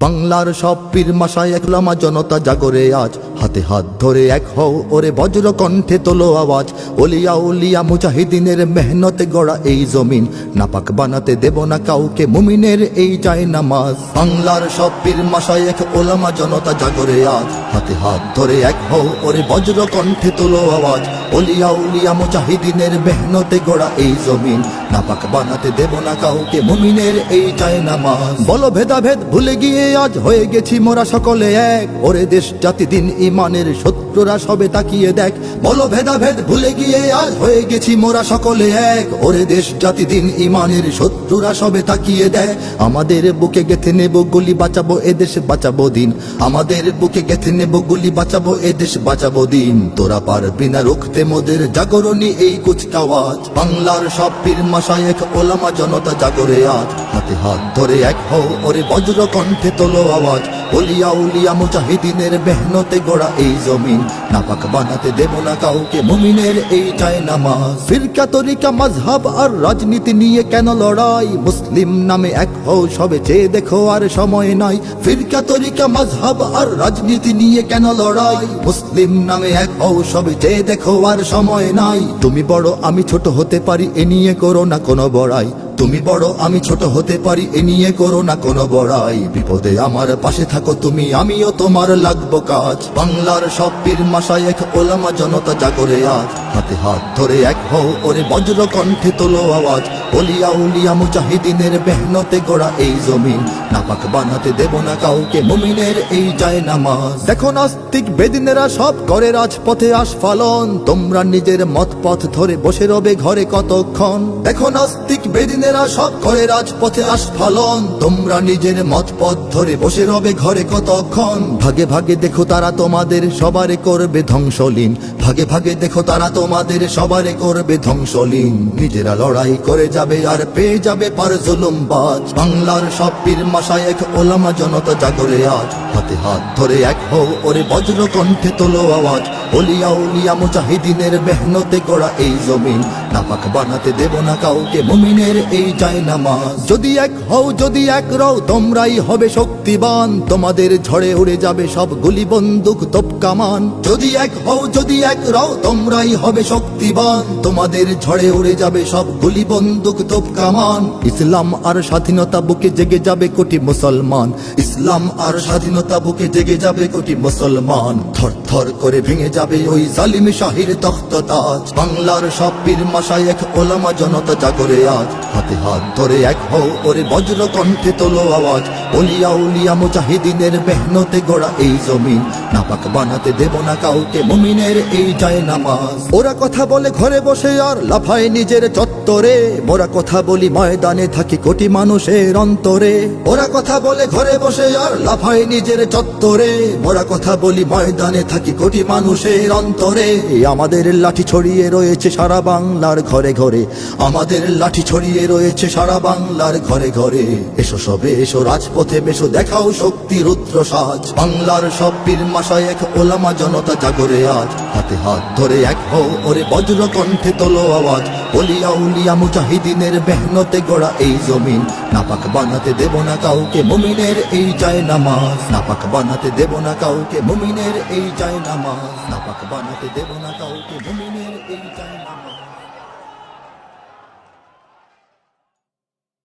বাংলার সব পীর মাশায়েখ উলামা জনতা জাগরে আজ, হাতে হাত ধরে এক হও ওরে বজ্র কণ্ঠে তোলো আওয়াজ। ওলিয়া উলিয়া মুজাহিদিনের মেহনতে গড়া এই জমিন, নাপাক বানাতে দেব না কাউকে মুমিনের এই চায় নামাজ। বাংলার সব পীর মাশায়েখ উলামা জনতা জাগরে আজ, হাতে হাত ধরে এক হও ওরে বজ্র কণ্ঠে তোলো আওয়াজ। ওলিয়া উলিয়া মুজাহিদিনের মেহনতে গড়া এই জমিন, নাপাক বানাতে দেব না কাউকে মুমিনের এই চায় নামাজ। বলো ভেদাভেদ ভুলে গিয়ে আজ হয়ে গেছি মোরা সকলে এক, ওরে দেশ জাতি দিন ইমানের শত্রুরা সবে তাকিয়ে দেখ। বলো ভেদাভেদ ভুলে গিয়ে আজ হয়ে গেছি মোরা সকলে এক, ওরে দেশ জাতি দিন ইমানের শত্রুরা সবে তাকিয়ে দেখ। আমাদের বুকে গেথে নেব গুলি, বাঁচাবো এদেশ বাঁচাবো দিন। আমাদের বুকে গেথে নেব গুলি, বাঁচাবো এদেশ বাঁচাবো দিন। তোরা পারবি না রুখতে মোদের জাগরণী এই কুচকাওয়াজ। বাংলার সব পীর মাশায়েখ ওলামা জনতা জাগরে আজ, হাতে হাত ধরে এক হও ওরে বজ্র কণ্ঠে তোলো আওয়াজ। ওলিয়া উলিয়া মুজাহিদিনের মেহনতে গড়া এই জমিন, নাপাক বানাতে দেব না কাউকে মুমিনের এই চায় নামাজ। ফিরকা তরিকা মাযহাব আর রাজনীতি নিয়ে কেন লড়াই, মুসলিম নামে এক হও সবে চেয়ে দেখো আর সময় নাই। ফিরকা তরিকা মাযহাব আর রাজনীতি নিয়ে কেন লড়াই, মুসলিম নামে এক হও সবে চেয়ে দেখো আর সময় নাই। তুমি বড় আমি ছোট হতে পারি এ নিয়ে করো না কোনো বড়াই, তুমি বড় আমি ছোট হতে পারি এ নিয়ে করো না কোনো বড়াই। বিপদে আমার পাশে থাকো তুমি, আমিও তোমার লাগবো কাজ। বাংলার সব পীর মাশায়েখ ওলামা জনতা জাগরে আজ, হাতে হাত ধরে এক হও ওরে বজ্র কণ্ঠে তোলো আওয়াজ। ওলিয়া উলিয়া মুজাহিদিনের মেহনতে গড়া এই জমিন, নাপাক বানাতে দেব না কাউকে মুমিনের এই চায় নামাজ। দেখো নাস্তিক বেদিনেরা সব করে রাজপথে আস্ফালন, তোমরা নিজের মত পথ ধরে বসে রবে ঘরে কতক্ষণ। দেখো নাস্তিক বেদিনেরা সব করে রাজপথে আস্ফালন, তোমরা নিজের মত পথ ধরে বসে রবে ঘরে কতক্ষণ। ভাগে ভাগে দেখো তারা তোমাদের সবারে করবে ধ্বংসলীন, ভাগে ভাগে দেখো তারা তোমাদের সবারে করবে ধ্বংসলীন। নিজেরা লড়াই করে যাবে আর পেয়ে যাবে পার জুলুমবাজ। বাংলার সব পীর মাশায়েখ ওলামা জনতা জাগরে আজ, হাতে হাত ধরে এক হও ওরে বজ্র কণ্ঠে তোলো আওয়াজ। ওলিয়া উলিয়া মুজাহিদিনের মেহনতে গড়া এই জমিন, নাপাক বানাতে দেব না কাউকে মুমিনের এই চায় নামাজ। যদি এক হও যদি এক রও তোমরাই হবে শক্তিবান, তোমাদের ঝড়ে উড়ে যাবে সব গুলি বন্দুক তোপ কামান। যদি এক হও যদি এক রও তোমরাই হবে শক্তিবান, তোমাদের ঝড়ে উড়ে যাবে সব গুলি বন্দুক তোপ কামান। ইসলাম আর স্বাধীনতা বুকে জেগে যাবে কোটি মুসলমান, ইসলাম আর স্বাধীনতা বুকে জেগে যাবে কোটি মুসলমান। থর থর করে ভেঙে যাবে ওই জালিম শাহির তখ্ততাজ। বাংলার সব পীর মাশায়েখ ওলামা জনতা জাগরে আজ, হাতে হাত ধরে এক হও ওরে বজ্র কণ্ঠে তোলো আওয়াজ। ওলিয়া উলিয়া মুজাহিদিনের মেহনতে গড়া এই জমিন, নাপাক বানাতে দেব না কাউকে মুমিনের এই চায় নামাজ। ওরা কথা বলে ঘরে বসে আর লাফায় নিজের চত্বরে, মোরা কথা বলি ময়দানে থাকি কোটি মানুষের অন্তরে। ওরা কথা বলে ঘরে বসে আর লাফায় নিজের চত্বরে, মোরা কথা বলি ময়দানে থাকি কোটি মানুষের অন্তরে। আমাদের লাঠি ছড়িয়ে রয়েছে সারা বাংলার ঘরে ঘরে, আমাদের লাঠি ছড়িয়ে রয়েছে সারা বাংলার ঘরে ঘরে। এসো সবে এসো রাজপথে বেশো দেখাও শক্তি রুদ্র সাজ। বাংলার সব পীর মাশায়েখ ওলামা জনতা জাগরে আজ, হাতে হাত ধরে এক হও ওরে বজ্র কণ্ঠে তোলো আওয়াজ। ওলিয়া উলিয়া মুজাহিদিনের মেহনতে গড়া এই জমিন, নাপাক বানাতে দেব না কাউকে মুমিনের এই চায় নামাজ। নাপাক বানাতে দেব না কাউকে মুমিনের এই চায় নামাজ, নাপাক বানাতে দেব না কাউকে মুমিনের এই চায় নামাজ।